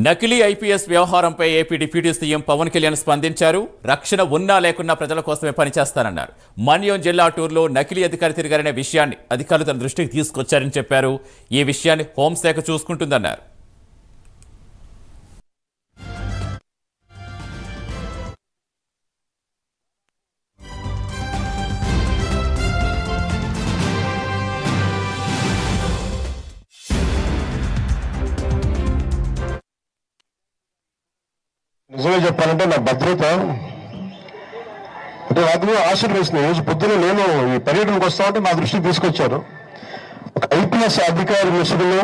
నకిలీ ఐపీఎస్ వ్యవహారంపై AP deputy CM Pawan Kalyan స్పందించారు. రక్షణ ఉన్నా లేకున్నా ప్రజల కోసమే పనిచేస్తారన్నారు. మన్యం జిల్లా టూర్లో నకిలీ అధికారి తిరిగారనే విషయాన్ని అధికారులు తన దృష్టికి తీసుకొచ్చారని చెప్పారు. ఈ విషయాన్ని హోంశాఖ చూసుకుంటుందన్నారు. నిజమే చెప్పాలంటే నా భద్రత అంటే నాకు ఆశీర్వదిస్తుంది. రోజు పొద్దున నేను ఈ పర్యటనకు వస్తా ఉంటే నా దృష్టికి తీసుకొచ్చారు. ఒక ఐపీఎస్ అధికారి ముసుగులో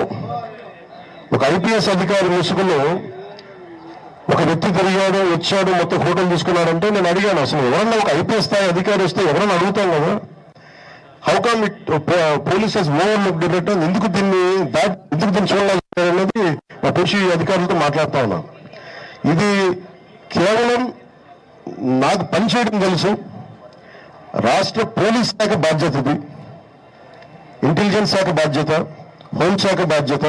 ఒక వ్యక్తి తిరిగాడు, వచ్చాడు, మొత్తం హోటల్ తీసుకున్నాడంటే నేను అడిగాను, అసలు ఎవరన్నా ఒక ఐపీఎస్ స్థాయి అధికారి వస్తే ఎవరన్నా అడుగుతాం కదా, how come it police he's overlooked it, ఎందుకు దీన్ని చూడాలి అనేది మా పోలీసు అధికారులతో మాట్లాడుతూ ఉన్నాను. ఇది కేవలం నాకు పనిచేయడం తెలుసు, రాష్ట్ర పోలీస్ శాఖ బాధ్యత, ఇది ఇంటెలిజెన్స్ శాఖ బాధ్యత, హోంశాఖ బాధ్యత,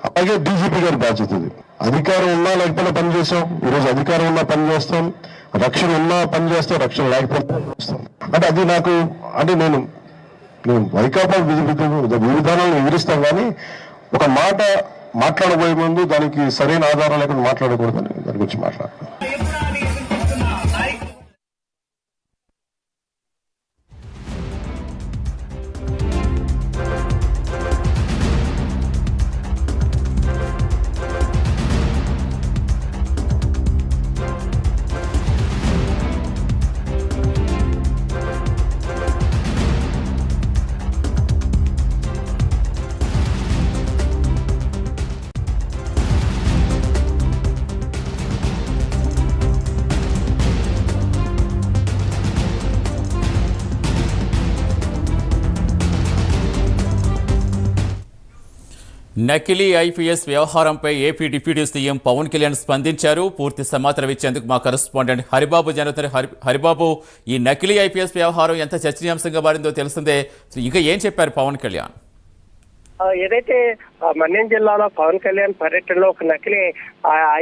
అలాగే డీజీపీ గారి బాధ్యత. ఇది అధికారం ఉన్నా లేకపోయినా పనిచేస్తాం, ఈరోజు అధికారం ఉన్నా పనిచేస్తాం, రక్షణ ఉన్నా పనిచేస్తాం, రక్షణ లేకపోతే పనిచేస్తాం. అంటే అది నాకు అంటే నేను వైకాపా విధానాలను వివరిస్తాం, కానీ ఒక మాట మాట్లాడబోయే ముందు దానికి సరైన ఆధారం లేకుండా మాట్లాడకూడదని దాని గురించి మాట్లాడతాను. నకిలీ ఐపీఎస్ వ్యవహారంపై AP deputy CM Pawan Kalyan స్పందించారు. పూర్తి సమాచారం ఇచ్చేందుకు మా కరెస్పాండెంట్ హరిబాబు జరుగుతారు. హరిబాబు, ఈ నకిలీ ఐపీఎస్ వ్యవహారం ఎంత చర్చనీయాంశంగా మారిందో తెలిసిందే. ఇక ఏం చెప్పారు పవన్ కళ్యాణ్? ఏదైతే మన్యం జిల్లాలో పవన్ కళ్యాణ్ పర్యటనలో ఒక నకిలీ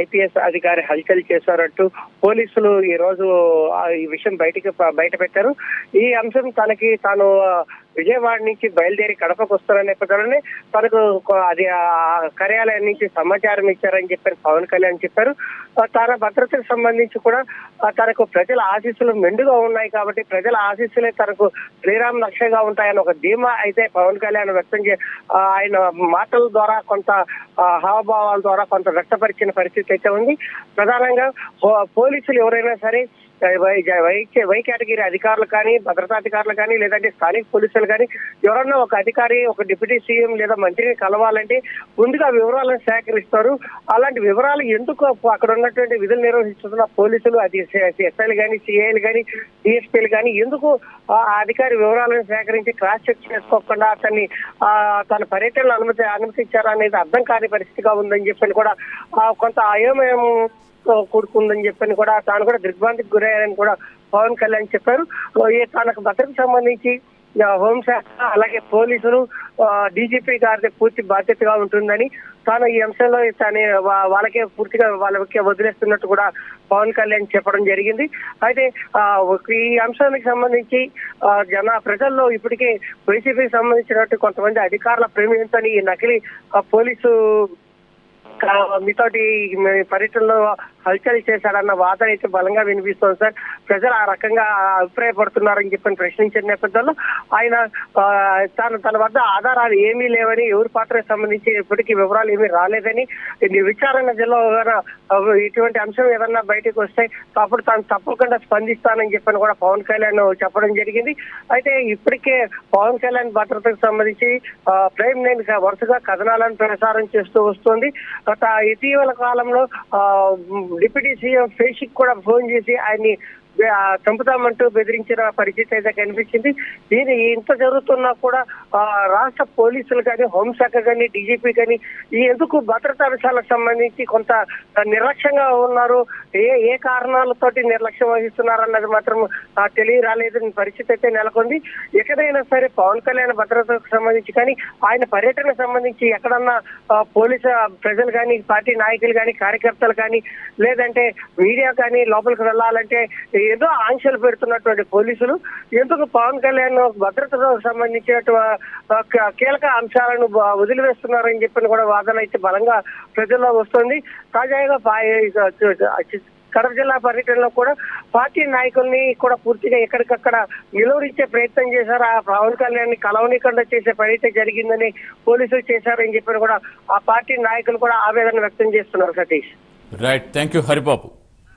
ఐపీఎస్ అధికారి హల్చల్ చేశారంటూ పోలీసులు ఈ రోజు ఈ విషయం బయట పెట్టారు. ఈ అంశం తాను విజయవాడ నుంచి బయలుదేరి కడపకు వస్తున్న నేపథ్యంలోనే తనకు అది కార్యాలయం నుంచి సమాచారం ఇచ్చారని చెప్పారు పవన్ కళ్యాణ్ చెప్పారు. తన భద్రతకు సంబంధించి కూడా తనకు ప్రజల ఆశీస్సులు మెండుగా ఉన్నాయి కాబట్టి ప్రజల ఆశీస్సులే తనకు శ్రీరామ రక్షగా ఉంటాయని ఒక ధీమా అయితే పవన్ కళ్యాణ్ వ్యక్తం ఆయన మాటల ద్వారా కొంత హావభావాల ద్వారా కొంత వ్యక్తపరిచిన పరిస్థితి అయితే ఉంది. ప్రధానంగా పోలీసులు ఎవరైనా సరే వై కేటగిరీ అధికారులు కానీ, భద్రతాధికారులు కానీ, లేదంటే స్థానిక పోలీసులు కానీ ఎవరన్నా ఒక అధికారి, ఒక డిప్యూటీ సీఎం లేదా మంత్రిని కలవాలంటే ముందుగా వివరాలను సేకరిస్తారు. అలాంటి వివరాలు ఎందుకు అక్కడ ఉన్నటువంటి విధులు నిర్వహిస్తున్న పోలీసులు, అది ఎస్ఐలు కానీ, సిఐలు కానీ, డిఎస్పీలు కానీ ఎందుకు ఆ అధికారి వివరాలను సేకరించి క్రాస్ చెక్ చేసుకోకుండా అతన్ని తన పర్యటనలు అనుమతించారా అనేది అర్థం కాని పరిస్థితిగా ఉందని చెప్పని కూడా కొంత అయోమయం కూడుకుందని చెప్పని కూడా తాను కూడా దిగ్భ్రాంతికి గురయ్యారని కూడా పవన్ కళ్యాణ్ చెప్పారు. తనకు భద్రతకు సంబంధించి హోంశాఖ అలాగే పోలీసులు, డీజీపీ గారి పూర్తి బాధ్యతగా ఉంటుందని, తాను ఈ అంశంలో వాళ్ళకే పూర్తిగా వాళ్ళకే వదిలేస్తున్నట్టు కూడా పవన్ కళ్యాణ్ చెప్పడం జరిగింది. అయితే ఈ అంశానికి సంబంధించి ప్రజల్లో ఇప్పటికే వైసీపీకి సంబంధించినట్టు కొంతమంది అధికారుల ప్రేమించని ఈ నకిలీ పోలీసు మీతోటి పర్యటనలో హల్చల్ చేశాడన్న వాదన అయితే బలంగా వినిపిస్తోంది సార్. ప్రజలు ఆ రకంగా అభిప్రాయపడుతున్నారని చెప్పని ప్రశ్నించిన నేపథ్యంలో ఆయన తన వద్ద ఆధారాలు ఏమీ లేవని, ఎవరి పాత్రకు సంబంధించి ఇప్పటికీ వివరాలు ఏమీ రాలేదని, విచారణ జిల్లా ఇటువంటి అంశం ఏదన్నా బయటకు వస్తే అప్పుడు తాను తప్పకుండా స్పందిస్తానని చెప్పని కూడా పవన్ కళ్యాణ్ చెప్పడం జరిగింది. అయితే ఇప్పటికే పవన్ కళ్యాణ్ భద్రతకు సంబంధించి ప్రైమ్ లైన్ వరుసగా కథనాలను ప్రసారం చేస్తూ వస్తుంది. ఇటీవల కాలంలో డిప్యూటీ సీఎం ఫేషిక్ కూడా ఫోన్ చేసి ఆయన్ని చంపుతామంటూ బెదిరించిన పరిస్థితి అయితే కనిపించింది. దీని ఇంత జరుగుతున్నా కూడా రాష్ట్ర పోలీసులు కానీ, హోంశాఖ కానీ, డీజీపీ కానీ ఎందుకు భద్రతా అంశాలకు సంబంధించి కొంత నిర్లక్ష్యంగా ఉన్నారు, ఏ కారణాలతోటి నిర్లక్ష్యం వహిస్తున్నారు అన్నది మాత్రం తెలియరాలేదు పరిస్థితి అయితే నెలకొంది. ఎక్కడైనా సరే పవన్ కళ్యాణ్ భద్రతకు సంబంధించి కానీ, ఆయన పర్యటనకు సంబంధించి ఎక్కడన్నా పోలీసు ప్రజలు కానీ, పార్టీ నాయకులు కానీ, కార్యకర్తలు కానీ, లేదంటే మీడియా కానీ లోపలికి వెళ్ళాలంటే ఏదో ఆంక్షలు పెడుతున్నటువంటి పోలీసులు ఎందుకు పవన్ కళ్యాణ్ భద్రతకు సంబంధించినటువంటి కీలక అంశాలను వదిలివేస్తున్నారని చెప్పిన కూడా వాదన అయితే బలంగా ప్రజల్లో వస్తుంది. తాజాగా కడప జిల్లా పర్యటనలో కూడా పార్టీ నాయకుల్ని కూడా పూర్తిగా ఎక్కడికక్కడ నిలువరించే ప్రయత్నం చేశారు. ఆ పవన్ కళ్యాణ్ ని కలవనీకుండా చేసే ప్రయత్నం జరిగిందని పోలీసులు చేశారని చెప్పిన కూడా ఆ పార్టీ నాయకులు కూడా ఆవేదన వ్యక్తం చేస్తున్నారు. Satish, right, thank you Haribabu.